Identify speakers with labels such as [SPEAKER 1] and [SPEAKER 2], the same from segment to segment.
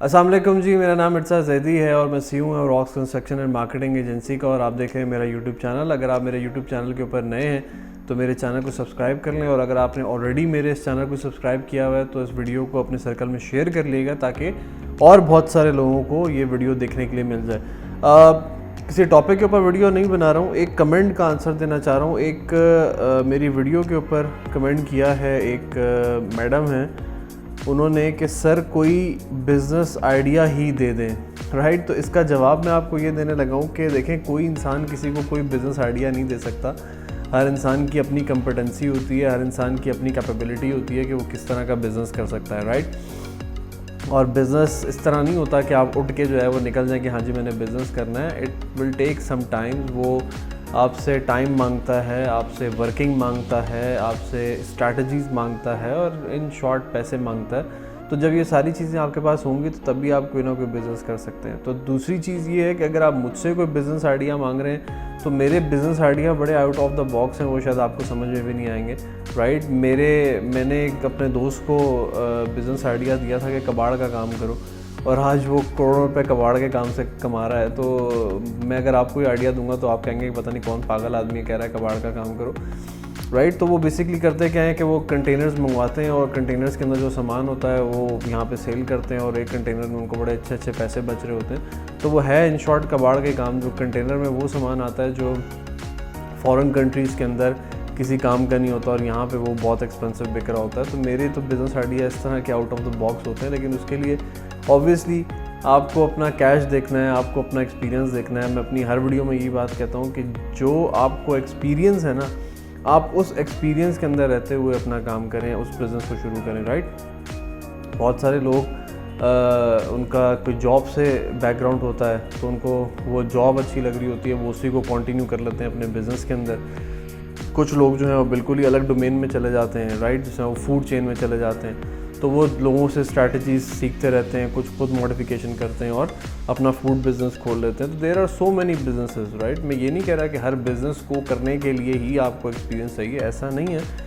[SPEAKER 1] अस्सलाम वालेकुम जी, मेरा नाम इरसा जैदी है और मैं सीईओ हूँ rocks construction and marketing agency का। और आप देख रहे हैं मेरा यूट्यूब चैनल। अगर आप मेरे यूट्यूब चैनल के ऊपर नए हैं तो मेरे चैनल को सब्सक्राइब कर लें, और अगर आपने ऑलरेडी मेरे इस चैनल को सब्सक्राइब किया हुआ है तो इस वीडियो को अपने सर्कल में शेयर कर लीजिएगा ताकि और बहुत सारे लोगों को ये वीडियो देखने के लिए मिल जाए। किसी टॉपिक के ऊपर वीडियो नहीं बना रहा हूँ, एक कमेंट का आंसर देना चाह रहा हूँ। एक मेरी वीडियो के ऊपर कमेंट किया है एक मैडम है, उन्होंने कि सर कोई बिज़नेस आइडिया ही दे दें, राइट। तो इसका जवाब मैं आपको ये देने लगा हूँ कि देखें, कोई इंसान किसी को कोई बिज़नेस आइडिया नहीं दे सकता। हर इंसान की अपनी कंपिटेंसी होती है, हर इंसान की अपनी कैपेबिलिटी होती है कि वो किस तरह का बिज़नेस कर सकता है, राइट। और बिज़नेस इस तरह नहीं होता कि आप उठ के जो है वो निकल जाए कि हाँ जी मैंने बिज़नेस करना है। It will take some time. वो आपसे टाइम मांगता है, आपसे वर्किंग मांगता है, आपसे स्ट्रैटेजीज़ मांगता है और इन शॉर्ट पैसे मांगता है। तो जब ये सारी चीज़ें आपके पास होंगी तो तभी आप कोई ना कोई बिज़नेस कर सकते हैं। तो दूसरी चीज़ ये है कि अगर आप मुझसे कोई बिज़नेस आइडिया मांग रहे हैं तो मेरे बिज़नेस आइडिया बड़े आउट ऑफ द बॉक्स हैं, वो शायद आपको समझ में भी नहीं आएंगे, राइट। मैंने एक अपने दोस्त को बिज़नेस आइडिया दिया था कि कबाड़ का काम करो, और आज वो करोड़ों रुपए कबाड़ के काम से कमा रहा है। तो मैं अगर आपको ये आइडिया दूंगा तो आप कहेंगे कि पता नहीं कौन पागल आदमी कह रहा है कबाड़ का काम करो, राइट। तो वो बेसिकली करते क्या है कि वो कंटेनर्स मंगवाते हैं और कंटेनर्स के अंदर जो सामान होता है वो यहाँ पे सेल करते हैं, और एक कंटेनर में उनको बड़े अच्छे अच्छे पैसे बच रहे होते हैं। तो वो है इन शॉर्ट कबाड़ के काम। जो कंटेनर में वो सामान आता है जो फॉरेन कंट्रीज़ के अंदर किसी काम का नहीं होता और यहाँ पे वो बहुत एक्सपेंसिव बिक रहा होता है। तो मेरे तो बिज़नेस आइडिया इस तरह के आउट ऑफ द बॉक्स होते हैं, लेकिन उसके लिए ऑब्वियसली आपको अपना कैश देखना है, आपको अपना एक्सपीरियंस देखना है। मैं अपनी हर वीडियो में यही बात कहता हूँ कि जो आपको एक्सपीरियंस है ना, आप उस एक्सपीरियंस के अंदर रहते हुए अपना काम करें, उस बिज़नेस को शुरू करें, राइट। बहुत सारे लोग उनका कोई जॉब से बैकग्राउंड होता है तो उनको वो जॉब अच्छी लग रही होती है, वो उसी को कंटिन्यू कर लेते हैं अपने बिज़नेस के अंदर। कुछ लोग जो हैं वो बिल्कुल ही अलग डोमेन में चले जाते हैं, राइट, जैसे वो फूड चेन में चले जाते हैं। तो वो लोगों से स्ट्रैटेजीज सीखते रहते हैं, कुछ खुद मॉडिफिकेशन करते हैं और अपना फूड बिज़नेस खोल लेते हैं। तो there are so many businesses, right. मैं ये नहीं कह रहा कि हर बिज़नेस को करने के लिए ही आपको एक्सपीरियंस चाहिए, ऐसा नहीं है।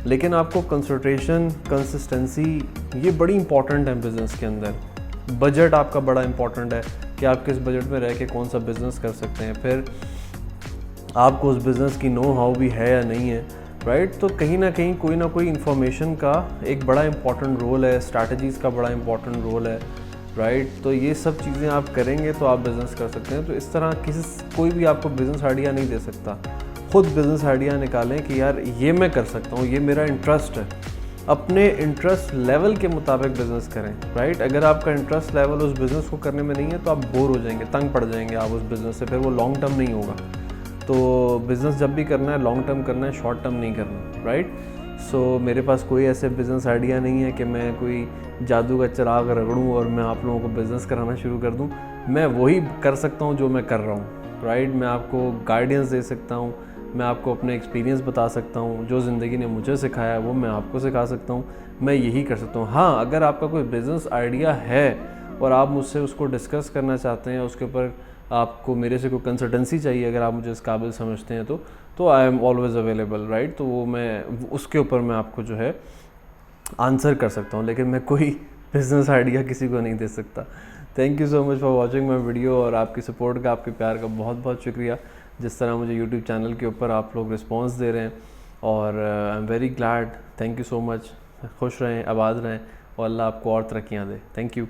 [SPEAKER 1] लेकिन आपको कंसंट्रेशन, कंसिस्टेंसी, ये बड़ी इंपॉर्टेंट है बिज़नेस के अंदर। बजट आपका बड़ा इंपॉर्टेंट है कि आप किस बजट में रह के कौन सा बिज़नेस कर सकते हैं। फिर आपको उस बिज़नेस की नो हाउ भी है या नहीं है, राइट। तो कहीं ना कहीं कोई ना कोई इन्फॉर्मेशन का एक बड़ा इंपॉर्टेंट रोल है, स्ट्रैटेजीज़ का बड़ा इंपॉर्टेंट रोल है, राइट। तो ये सब चीज़ें आप करेंगे तो आप बिज़नेस कर सकते हैं। तो इस तरह कोई भी आपको बिज़नेस आइडिया नहीं दे सकता। खुद बिज़नेस आइडिया निकालें कि यार ये मैं कर सकता हूँ, ये मेरा इंटरेस्ट है। अपने इंटरेस्ट लेवल के मुताबिक बिज़नेस करें, राइट। अगर आपका इंटरेस्ट लेवल उस बिज़नेस को करने में नहीं है तो आप बोर हो जाएंगे, तंग पड़ जाएंगे आप उस बिज़नेस से, फिर वो लॉन्ग टर्म नहीं होगा। तो बिज़नेस जब भी करना है लॉन्ग टर्म करना है, शॉर्ट टर्म नहीं करना, राइट। सो मेरे पास कोई ऐसे बिज़नेस आइडिया नहीं है कि मैं कोई जादू का चिराग रगड़ूं और मैं आप लोगों को बिज़नेस कराना शुरू कर दूं। मैं वही कर सकता हूं जो मैं कर रहा हूं, राइट। मैं आपको गाइडेंस दे सकता हूं, मैं आपको अपने एक्सपीरियंस बता सकता हूं, जो ज़िंदगी ने मुझे सिखाया वो मैं आपको सिखा सकता हूं, मैं यही कर सकता हूं। हाँ, अगर आपका कोई बिज़नेस आइडिया है और आप मुझसे उसको डिस्कस करना चाहते हैं, उसके ऊपर आपको मेरे से कोई कंसल्टेंसी चाहिए, अगर आप मुझे इस काबिल समझते हैं तो I am always available, right. तो वो मैं उसके ऊपर मैं आपको जो है आंसर कर सकता हूँ, लेकिन मैं कोई बिज़नेस आइडिया किसी को नहीं दे सकता। Thank you so much for watching my video, और आपकी सपोर्ट का, आपके प्यार का बहुत बहुत शुक्रिया। जिस तरह मुझे यूट्यूब चैनल के ऊपर आप लोग रिस्पॉन्स दे रहे हैं, और I am very glad. Thank you so much. खुश रहें, आबाद रहें, और अल्लाह आपको और तरक्कियाँ दे। Thank you.